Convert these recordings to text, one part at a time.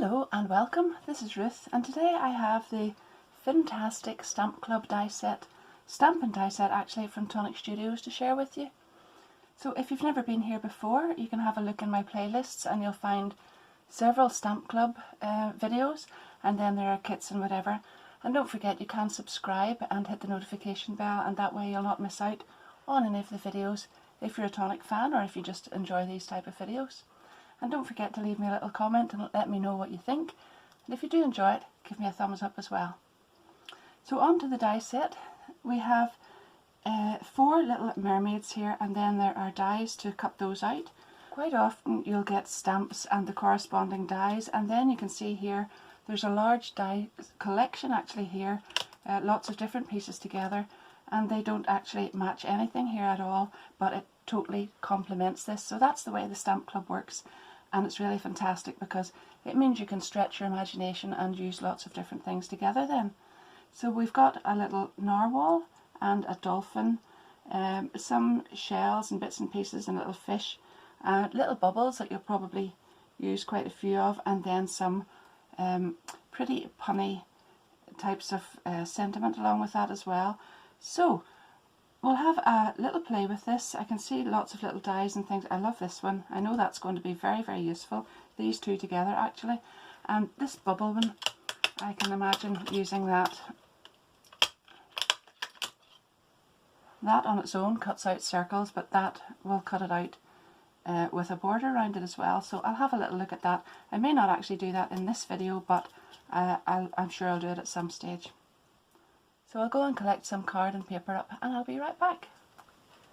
Hello and welcome, this is Ruth, and today I have the Fintastic Stamp Club die set, stamp and die set actually, from Tonic Studios to share with you. So if you've never been here before, you can have a look in my playlists and you'll find several Stamp Club videos, and then there are kits and whatever. And don't forget, you can subscribe and hit the notification bell, and that way you'll not miss out on any of the videos if you're a Tonic fan or if you just enjoy these type of videos. And don't forget to leave me a little comment and let me know what you think. And if you do enjoy it, give me a thumbs up as well. So on to the die set. We have 4 little mermaids here, and then there are dies to cut those out. Quite often you'll get stamps and the corresponding dies, and then you can see here there's a large die collection actually here, lots of different pieces together, and they don't actually match anything here at all, but it totally complements this. So that's the way the Stamp Club works. And it's really fantastic because it means you can stretch your imagination and use lots of different things together then. So we've got a little narwhal and a dolphin, some shells and bits and pieces and little fish, little bubbles that you'll probably use quite a few of, and then some pretty punny types of sentiment along with that as well. So we'll have a little play with this. I can see lots of little dies and things. I love this one. I know that's going to be very, very useful. These two together actually. And this bubble one, I can imagine using that. That on its own cuts out circles, but that will cut it out with a border around it as well. So I'll have a little look at that. I may not actually do that in this video, but I'm sure I'll do it at some stage. So I'll go and collect some card and paper up and I'll be right back.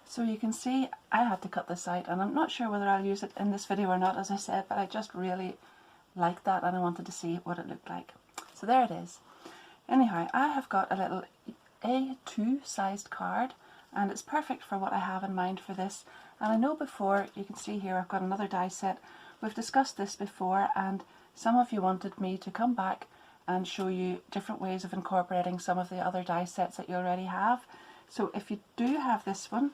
So you can see I had to cut this out, and I'm not sure whether I'll use it in this video or not, as I said, but I just really liked that and I wanted to see what it looked like. So there it is. Anyhow, I have got a little A2 sized card, and it's perfect for what I have in mind for this. And I know before, you can see here I've got another die set. We've discussed this before, and some of you wanted me to come back and show you different ways of incorporating some of the other die sets that you already have. So if you do have this one,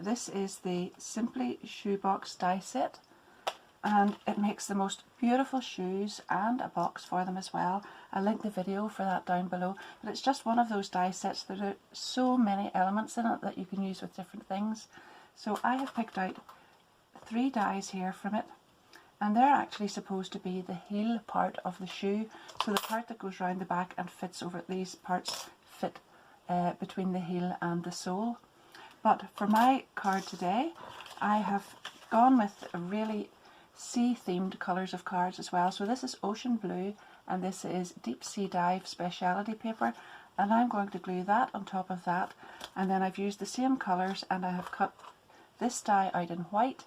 this is the Simply Shoebox die set, and it makes the most beautiful shoes and a box for them as well. I'll link the video for that down below, but it's just one of those die sets. There are so many elements in it that you can use with different things. So I have picked out 3 dies here from it, and they're actually supposed to be the heel part of the shoe, so the part that goes round the back and fits over. These parts fit between the heel and the sole. But for my card today, I have gone with a really sea themed colours of cards as well. So this is Ocean Blue and this is Deep Sea Dive speciality paper, and I'm going to glue that on top of that, and then I've used the same colours and I have cut this die out in white.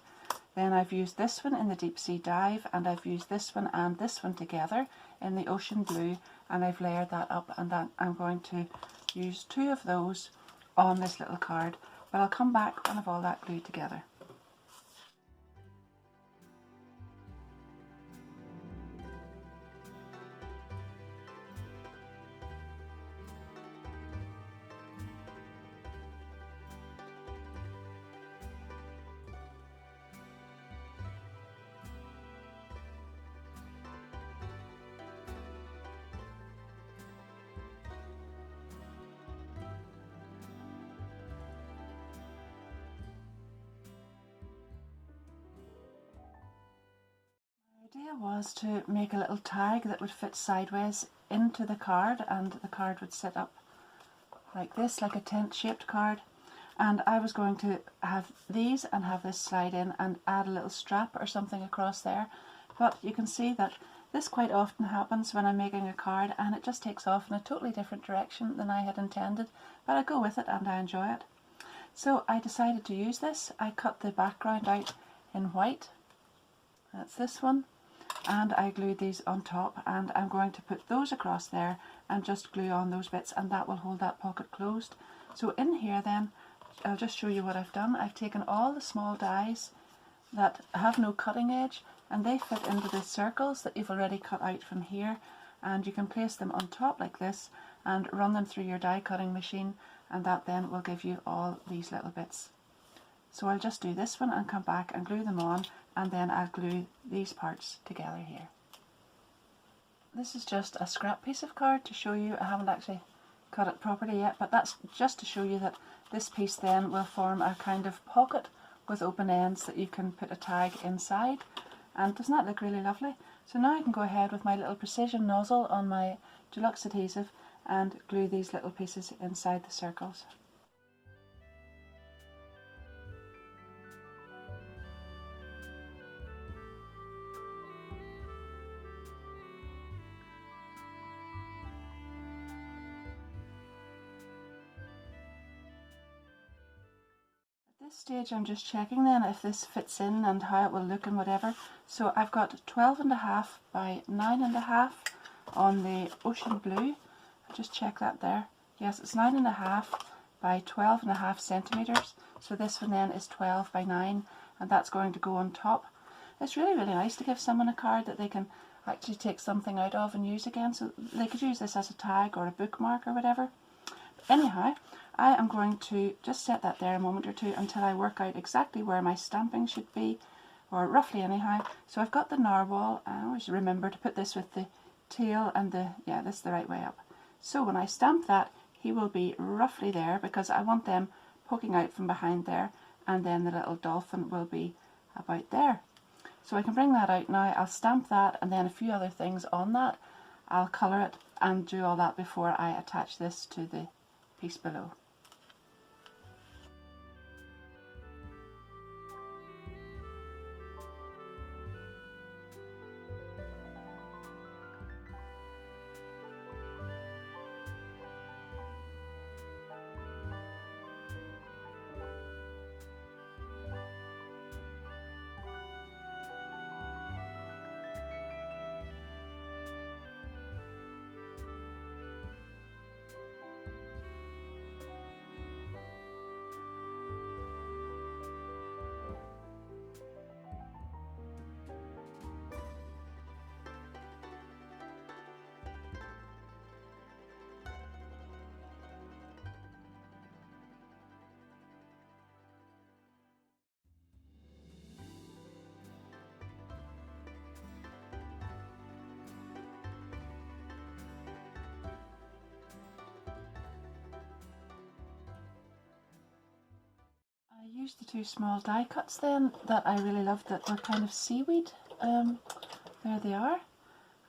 Then I've used this one in the Deep Sea Dive, and I've used this one and this one together in the Ocean Blue, and I've layered that up, and then I'm going to use 2 of those on this little card, but I'll come back when I've all that glued together. The idea was to make a little tag that would fit sideways into the card, and the card would sit up like this, like a tent shaped card, and I was going to have these and have this slide in and add a little strap or something across there. But you can see that this quite often happens when I'm making a card, and it just takes off in a totally different direction than I had intended, but I go with it and I enjoy it. So I decided to use this. I cut the background out in white, that's this one, and I glued these on top, and I'm going to put those across there and just glue on those bits, and that will hold that pocket closed. So in here then, I'll just show you what I've done. I've taken all the small dies that have no cutting edge, and they fit into the circles that you've already cut out from here, and you can place them on top like this and run them through your die cutting machine, and that then will give you all these little bits. So I'll just do this one and come back and glue them on, and then I'll glue these parts together here. This is just a scrap piece of card to show you. I haven't actually cut it properly yet, but that's just to show you that this piece then will form a kind of pocket with open ends that you can put a tag inside. And doesn't that look really lovely? So now I can go ahead with my little precision nozzle on my deluxe adhesive and glue these little pieces inside the circles. At this stage I'm just checking then if this fits in and how it will look and whatever. So I've got 12.5 by 9.5 on the ocean blue. I'll just check that there. Yes, it's 9.5 by 12.5 centimetres. So this one then is 12 by 9 and that's going to go on top. It's really nice to give someone a card that they can actually take something out of and use again. So they could use this as a tag or a bookmark or whatever. But anyhow, I am going to just set that there a moment or two until I work out exactly where my stamping should be, or roughly anyhow. So I've got the narwhal. I always remember to put this with the tail and the, yeah, this is the right way up. So when I stamp that, he will be roughly there because I want them poking out from behind there, and then the little dolphin will be about there. So I can bring that out now. I'll stamp that and then a few other things on that. I'll colour it and do all that before I attach this to the piece below. I used the two small die cuts then that I really loved that were kind of seaweed. There they are.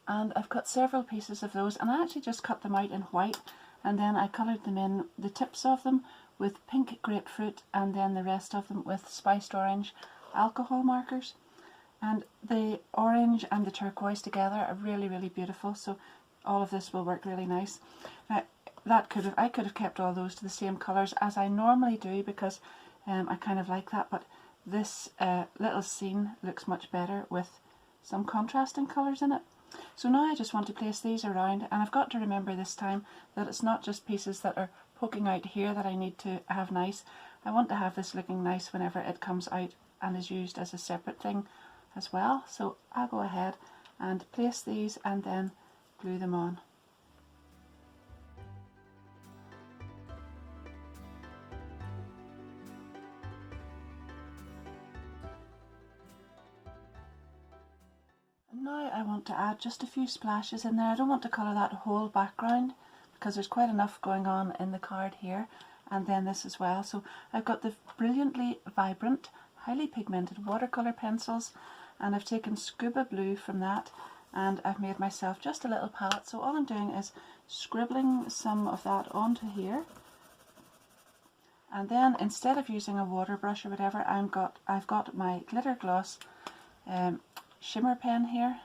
And I've cut several pieces of those, and I actually just cut them out in white, and then I coloured them in, the tips of them with pink grapefruit and then the rest of them with spiced orange alcohol markers. And the orange and the turquoise together are really beautiful, so all of this will work really nice. Now I could have kept all those to the same colours as I normally do because I kind of like that, but this little scene looks much better with some contrasting colours in it. So now I just want to place these around, and I've got to remember this time that it's not just pieces that are poking out here that I need to have nice. I want to have this looking nice whenever it comes out and is used as a separate thing as well. So I'll go ahead and place these and then glue them on. Now I want to add just a few splashes in there. I don't want to colour that whole background because there's quite enough going on in the card here, and then this as well. So I've got the brilliantly vibrant, highly pigmented watercolour pencils, and I've taken scuba blue from that, and I've made myself just a little palette. So all I'm doing is scribbling some of that onto here, and then instead of using a water brush or whatever, I've got my glitter gloss shimmer pen here,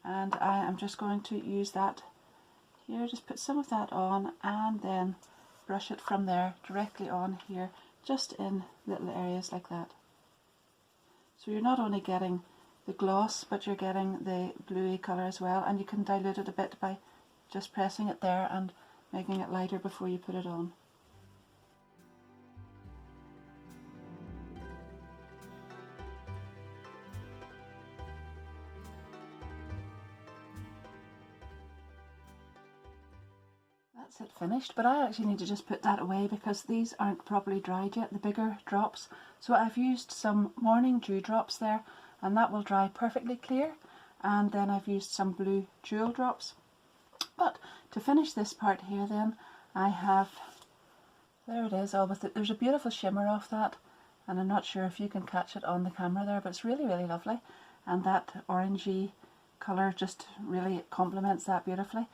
and I am just going to use that here, just put some of that on and then brush it from there directly on here, just in little areas like that. So you're not only getting the gloss, but you're getting the bluey colour as well, and you can dilute it a bit by just pressing it there and making it lighter before you put it on. That's it finished, but I actually need to just put that away because these aren't properly dried yet, the bigger drops. So I've used some morning dew drops there, and that will dry perfectly clear. and then I've used some blue jewel drops. But to finish this part here then, I have, there it is, all with it. There's a beautiful shimmer off that, and I'm not sure if you can catch it on the camera there, but it's really, really lovely. And that orangey colour just really complements that beautifully.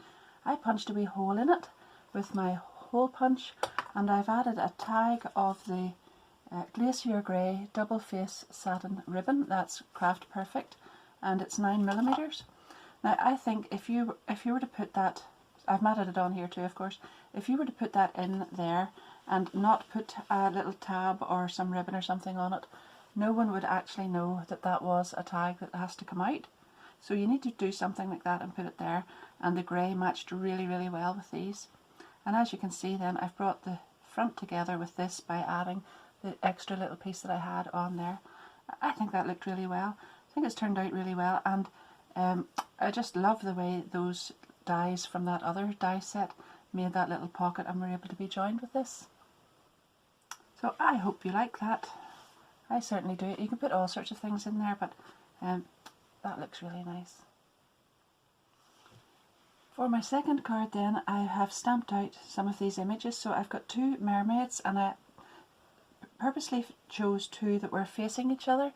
I punched a wee hole in it with my hole punch, and I've added a tag of the Glacier Grey double face satin ribbon. That's Craft Perfect, and it's 9mm. Now I think if you were to put that, I've matted it on here too of course, if you were to put that in there and not put a little tab or some ribbon or something on it, no one would actually know that that was a tag that has to come out. So you need to do something like that and put it there, and the grey matched really, really well with these. And as you can see then, I've brought the front together with this by adding the extra little piece that I had on there. I think that looked really well. I think it's turned out really well, and I just love the way those dies from that other die set made that little pocket and were able to be joined with this. So I hope you like that. I certainly do. You can put all sorts of things in there, but that looks really nice. For my second card then, I have stamped out some of these images. So I've got two mermaids, and I purposely chose two that were facing each other.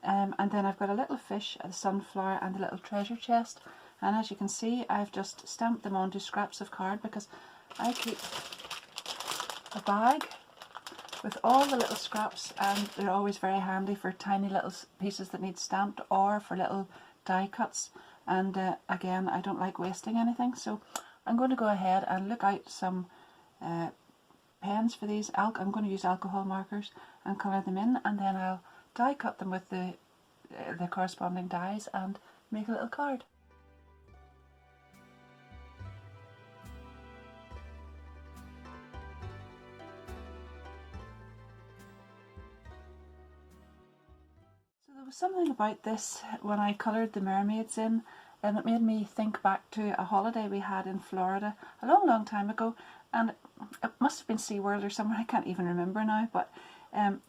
And then I've got a little fish, a sunflower, and a little treasure chest. And as you can see, I've just stamped them onto scraps of card because I keep a bag with all the little scraps, and they're always very handy for tiny little pieces that need stamped or for little die cuts. And again, I don't like wasting anything, so I'm going to go ahead and look out some pens for these. I'm going to use alcohol markers and colour them in, and then I'll die cut them with the corresponding dies and make a little card. There was something about this when I coloured the mermaids in, and it made me think back to a holiday we had in Florida a long, long time ago, and it must have been SeaWorld or somewhere, I can't even remember now, but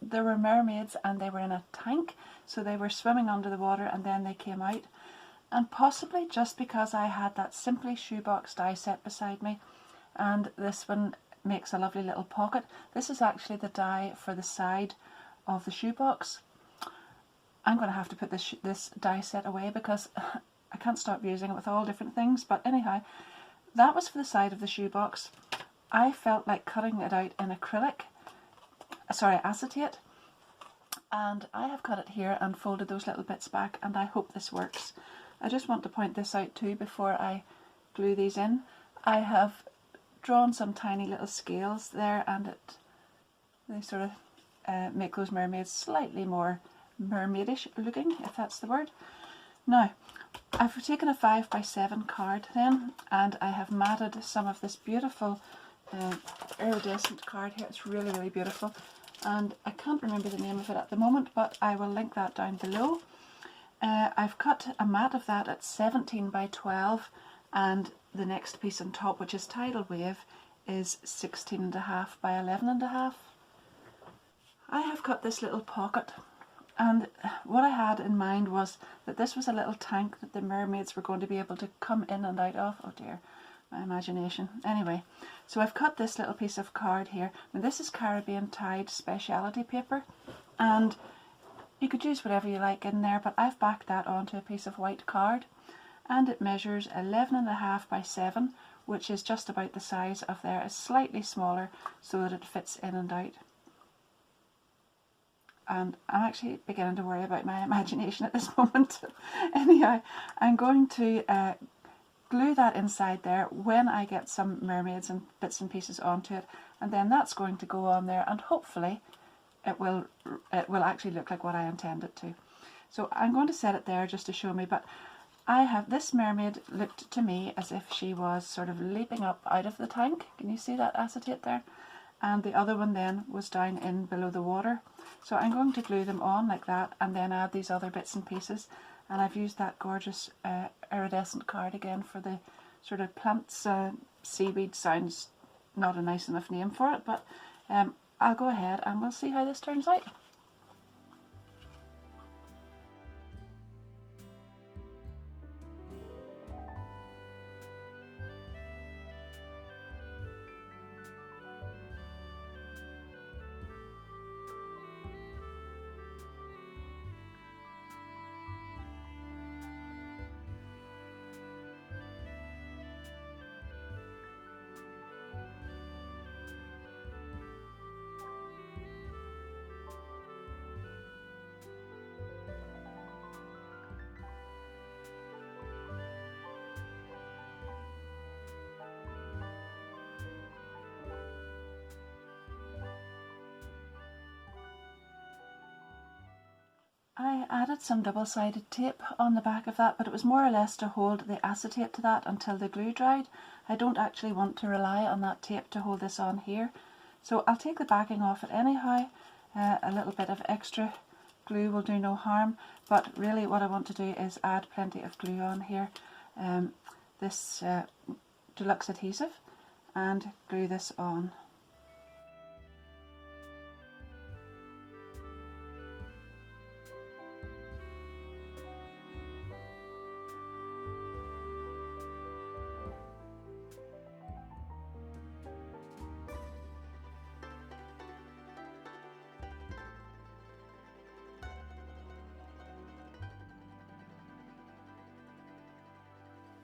there were mermaids and they were in a tank, so they were swimming under the water and then they came out, and possibly just because I had that Simply shoebox die set beside me, and this one makes a lovely little pocket. This is actually the die for the side of the shoebox. I'm going to have to put this die set away because I can't stop using it with all different things. But anyhow, that was for the side of the shoebox. I felt like cutting it out in acetate, and I have cut it here and folded those little bits back, and I hope this works. I just want to point this out too before I glue these in. I have drawn some tiny little scales there, and they sort of make those mermaids slightly more mermaidish looking, if that's the word. Now, I've taken a 5x7 card then, and I have matted some of this beautiful iridescent card here. It's really, really beautiful, and I can't remember the name of it at the moment, but I will link that down below. I've cut a mat of that at 17x12, and the next piece on top, which is Tidal Wave, is 16.5 by 11.5. I have cut this little pocket, and what I had in mind was that this was a little tank that the mermaids were going to be able to come in and out of. Oh dear, my imagination. Anyway, so I've cut this little piece of card here. Now this is Caribbean Tide speciality paper, and you could use whatever you like in there, but I've backed that onto a piece of white card, and it measures 11.5 by 7, which is just about the size of there. It's slightly smaller so that it fits in and out. And I'm actually beginning to worry about my imagination at this moment. Anyhow, I'm going to glue that inside there when I get some mermaids and bits and pieces onto it, and then that's going to go on there, and hopefully it will actually look like what I intend it to. So I'm going to set it there just to show me, but this mermaid looked to me as if she was sort of leaping up out of the tank. Can you see that acetate there? And the other one then was down in below the water. So I'm going to glue them on like that, and then add these other bits and pieces. And I've used that gorgeous iridescent card again for the sort of plants. Seaweed sounds not a nice enough name for it, but I'll go ahead and we'll see how this turns out. I added some double-sided tape on the back of that, but it was more or less to hold the acetate to that until the glue dried. I don't actually want to rely on that tape to hold this on here. So I'll take the backing off it anyhow. A little bit of extra glue will do no harm, but really what I want to do is add plenty of glue on here. This deluxe adhesive, and glue this on.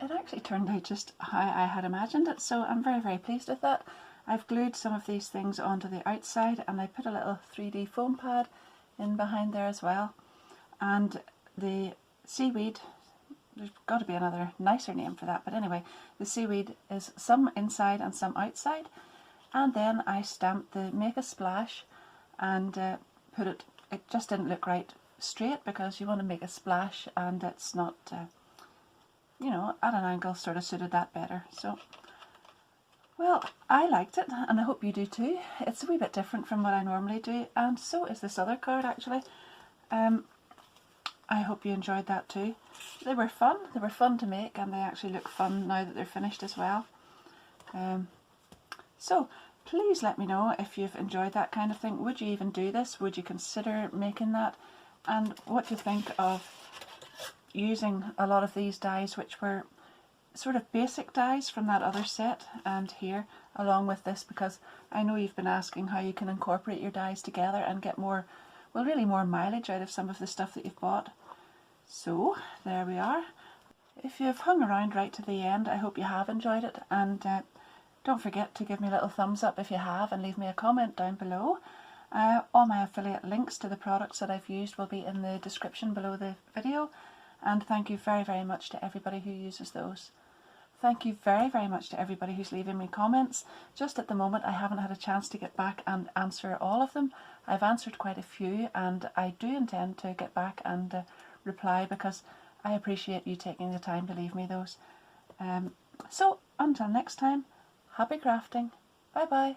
It actually turned out just how I had imagined it, so I'm very, very pleased with that. I've glued some of these things onto the outside, and I put a little 3D foam pad in behind there as well. And the seaweed, there's got to be another nicer name for that, but anyway, the seaweed is some inside and some outside. And then I stamped the Make a Splash and put it, it just didn't look right straight because you want to make a splash and it's not, you know, at an angle sort of suited that better. So, well, I liked it and I hope you do too. It's a wee bit different from what I normally do, and so is this other card actually. I hope you enjoyed that too. They were fun to make, and they actually look fun now that they're finished as well. So please let me know if you've enjoyed that kind of thing. Would you even do this? Would you consider making that? And what do you think of using a lot of these dies, which were sort of basic dies from that other set and here, along with this, because I know you've been asking how you can incorporate your dies together and get more, well, really more mileage out of some of the stuff that you've bought. So there we are. If you've hung around right to the end, I hope you have enjoyed it, and don't forget to give me a little thumbs up if you have, and leave me a comment down below. All my affiliate links to the products that I've used will be in the description below the video, and thank you very, very much to everybody who uses those. Thank you very, very much to everybody who's leaving me comments. Just at the moment I haven't had a chance to get back and answer all of them. I've answered quite a few, and I do intend to get back and reply, because I appreciate you taking the time to leave me those. So until next time, happy crafting. Bye bye.